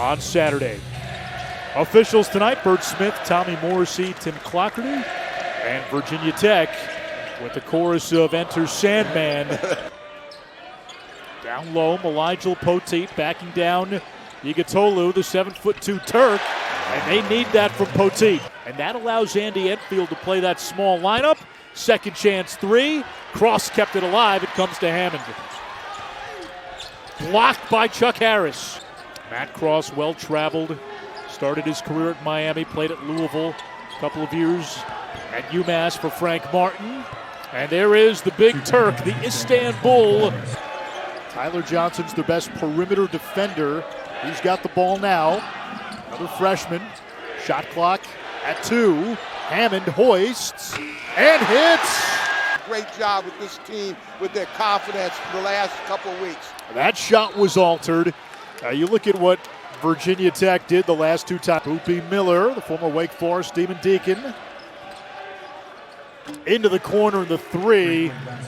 on Saturday. Officials tonight, Bert Smith, Tommy Morrissey, Tim Clockerty, and Virginia Tech with the chorus of Enter Sandman. Down low, Mylyjael Poteat backing down Yigitolu, the 7'2" Turk, and they need that from Poteat. And that allows Andy Enfield to play that small lineup. Second chance three. Cross kept it alive. It comes to Hammond. Blocked by Chuck Harris. Matt Cross, well-traveled. Started his career at Miami, played at Louisville a couple of years at UMass for Frank Martin. And there is the big Turk, the Istanbul. Tyler Johnson's the best perimeter defender. He's got the ball now. Another freshman. Shot clock at 2. Hammond hoists and hits. Great job with this team with their confidence the last couple of weeks. That shot was altered. You look at what Virginia Tech did the last two times. Boopy Miller, the former Wake Forest Demon Deacon. Into the corner, the 3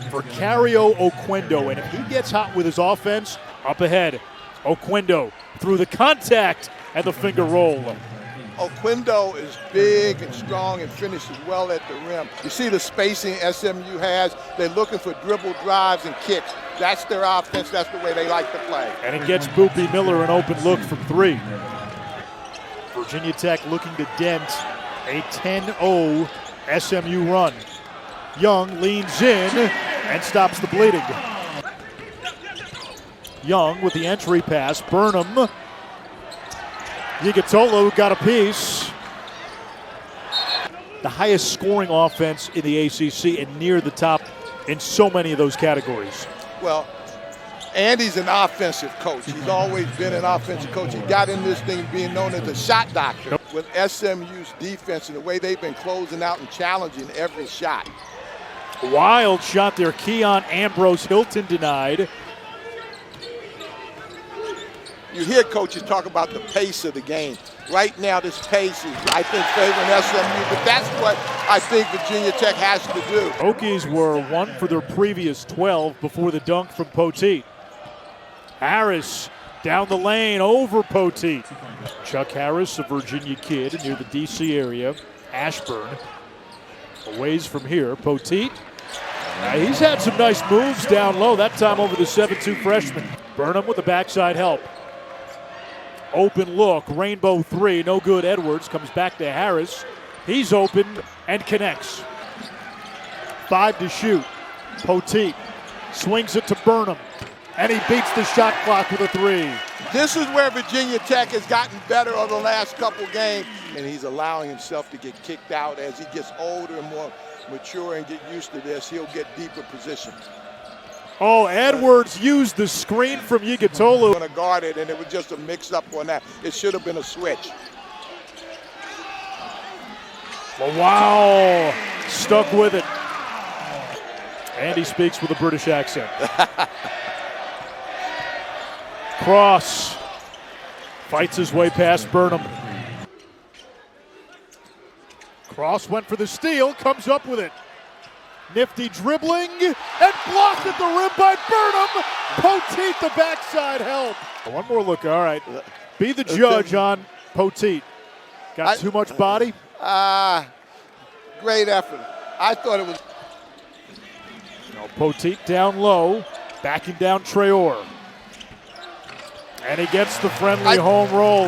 for Cario Oquendo. And if he gets hot with his offense, up ahead, Oquendo through the contact and the finger roll. Oquendo is big and strong and finishes well at the rim. You see the spacing SMU has. They're looking for dribble drives and kicks. That's their offense. That's the way they like to play. And it gets Boopy Miller an open look from 3. Virginia Tech looking to dent a 10-0 SMU run. Young leans in and stops the bleeding. Young with the entry pass. Burnham. Yigitolu got a piece. The highest scoring offense in the ACC and near the top in so many of those categories. Well, Andy's an offensive coach. He's always been an offensive coach. He got in this thing being known as the shot doctor. With SMU's defense and the way they've been closing out and challenging every shot. Wild shot there. Keon Ambrose Hilton denied. You hear coaches talk about the pace of the game. Right now, this pace is, I think, favoring SMU, but that's what I think Virginia Tech has to do. Hokies were 1 for their previous 12 before the dunk from Poteat. Harris down the lane over Poteat. Chuck Harris, a Virginia kid near the D.C. area. Ashburn, a ways from here. Poteat, he's had some nice moves down low, that time over the 7'2" freshman. Burnham with the backside help. Open look, rainbow 3, no good. Edwards comes back to Harris. He's open and connects. 5 to shoot. Poteat swings it to Burnham, and he beats the shot clock with a 3. This is where Virginia Tech has gotten better over the last couple games, and he's allowing himself to get kicked out. As he gets older and more mature and get used to this, he'll get deeper position. Oh, Edwards used the screen from Yigitolu. Going to guard it, and it was just a mix-up on that. It should have been a switch. Wow, stuck with it. And he speaks with a British accent. Cross fights his way past Burnham. Cross went for the steal, comes up with it. Nifty dribbling and blocked at the rim by Burnham. Poteat the backside help. One more look, all right. Be the judge on Poteat. Got too much body? Great effort. I thought it was. No, Poteat down low, backing down Traore. And he gets the friendly home roll.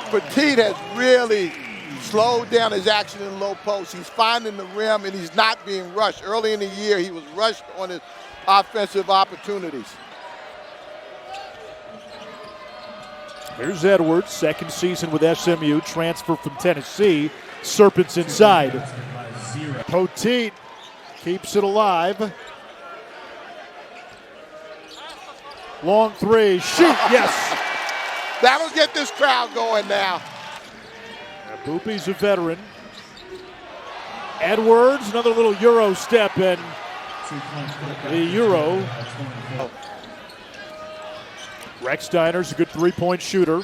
Poteat has really slowed down his action in low post. He's finding the rim, and he's not being rushed. Early in the year, he was rushed on his offensive opportunities. Here's Edwards, second season with SMU, transfer from Tennessee. Serpents inside. Poteat keeps it alive. Long 3, shoot, yes. That'll get this crowd going now. Boopy's a veteran. Edwards, another little Euro step, and the Euro. Rex Steiner's a good three-point shooter.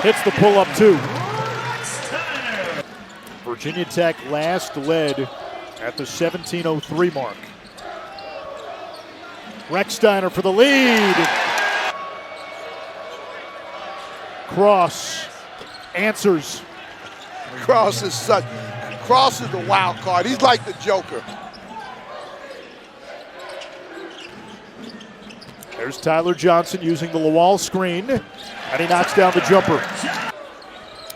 Hits the pull-up, too. Virginia Tech last led at the 17:03 mark. Rex Steiner for the lead. Cross answers. Cross is the wild card. He's like the Joker. There's Tyler Johnson using the Lawal screen, and he knocks down the jumper.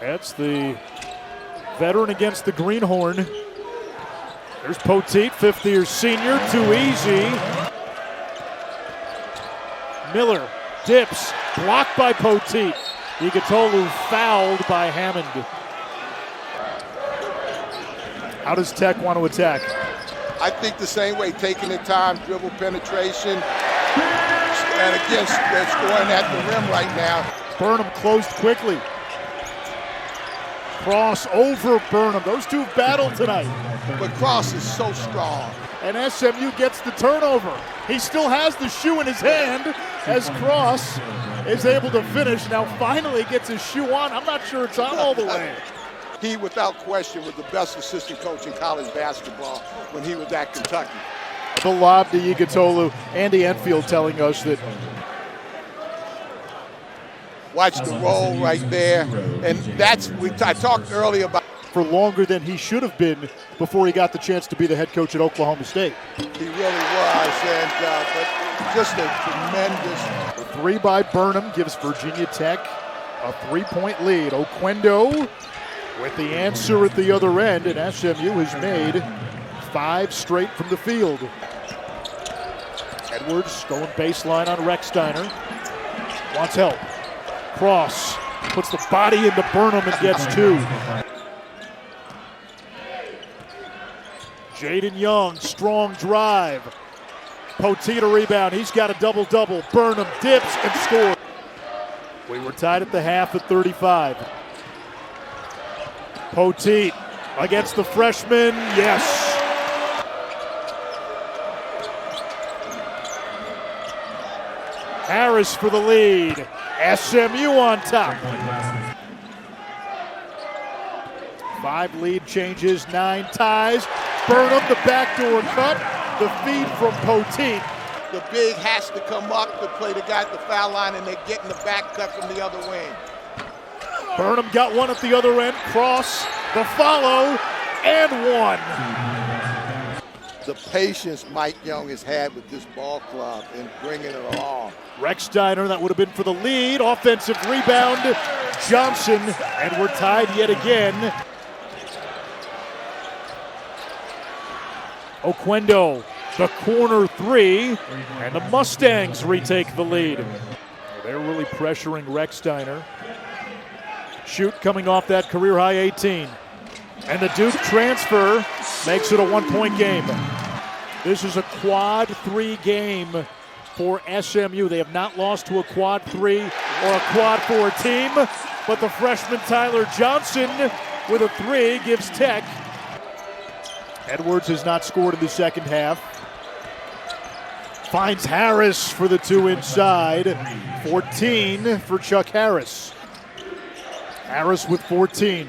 That's the veteran against the greenhorn. There's Poteat, fifth-year senior, too easy. Miller dips, blocked by Poteat. Igitolu fouled by Hammond. How does Tech want to attack? I think the same way, taking the time, dribble penetration, and again, they're scoring at the rim right now. Burnham closed quickly. Cross over Burnham. Those two have battled tonight. But Cross is so strong. And SMU gets the turnover. He still has the shoe in his hand as Cross is able to finish. Now finally gets his shoe on. I'm not sure it's on all the way. He, without question, was the best assistant coach in college basketball when he was at Kentucky. The lob to Igitolu. Andy Enfield telling us that. Watch the roll right there. And that's, I talked earlier about. For longer than he should have been before he got the chance to be the head coach at Oklahoma State. He really was, and but just a tremendous. The three by Burnham gives Virginia Tech a 3-point lead. Oquendo with the answer at the other end, and SMU has made 5 straight from the field. Edwards going baseline on Rechsteiner. Wants help. Cross puts the body into Burnham and gets 2. Jaden Young, strong drive. Poteat a rebound. He's got a double-double. Burnham dips and scores. We were tied at the half at 35. Poteat against the freshman. Yes. Harris for the lead. SMU on top. 5 lead changes, 9 ties. Burnham, the backdoor cut, the feed from Poteat. The big has to come up to play the guy at the foul line, and they're getting the back cut from the other wing. Burnham got one at the other end. Cross, the follow, and 1. The patience Mike Young has had with this ball club and bringing it along. Rechsteiner, that would have been for the lead. Offensive rebound, Johnson, and we're tied yet again. Oquendo, the corner 3, and the Mustangs retake the lead. They're really pressuring Rechsteiner. Schutt coming off that career-high 18. And the Duke transfer makes it a 1-point game. This is a quad 3 game for SMU. They have not lost to a quad 3 or a quad 4 team, but the freshman Tyler Johnson with a 3 gives Tech. Edwards has not scored in the second half. Finds Harris for the 2 inside. 14 for Chuck Harris. Harris with 14.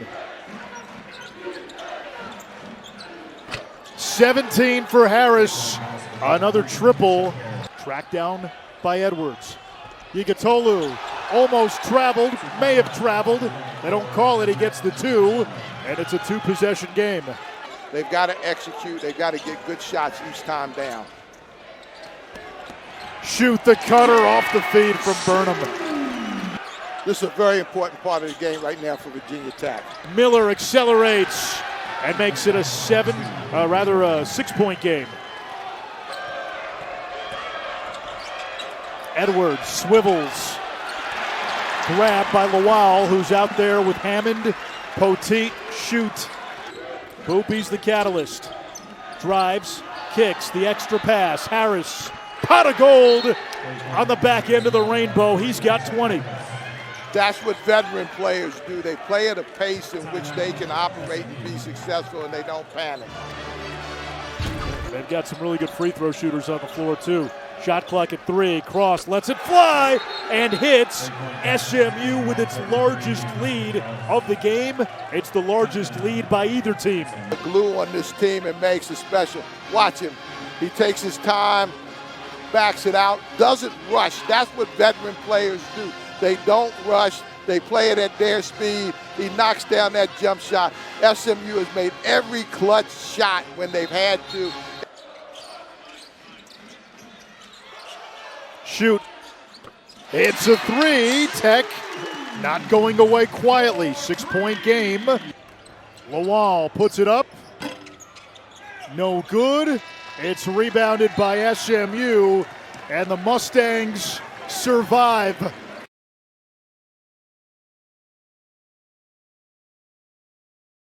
17 for Harris. Another triple. Tracked down by Edwards. Igitolu almost traveled, may have traveled. They don't call it, he gets the 2, and it's a 2-possession game. They've got to execute. They've got to get good shots each time down. Schutt the cutter off the feed from Burnham. This is a very important part of the game right now for Virginia Tech. Miller accelerates and makes it a 6-point game. Edwards swivels. Grabbed by Lawal, who's out there with Hammond, Poteat, Schutt. Boopie's the catalyst. Drives, kicks, the extra pass. Harris, pot of gold on the back end of the rainbow. He's got 20. That's what veteran players do. They play at a pace in which they can operate and be successful, and they don't panic. They've got some really good free throw shooters on the floor, too. Shot clock at 3. Cross lets it fly and hits. SMU with its largest lead of the game. It's the largest lead by either team. The glue on this team and makes it special. Watch him. He takes his time, backs it out, doesn't rush. That's what veteran players do. They don't rush. They play it at their speed. He knocks down that jump shot. SMU has made every clutch shot when they've had to. Schutt. It's a three. Tech not going away quietly. 6-point game. Mylyjael puts it up. No good. It's rebounded by SMU, and the Mustangs survive.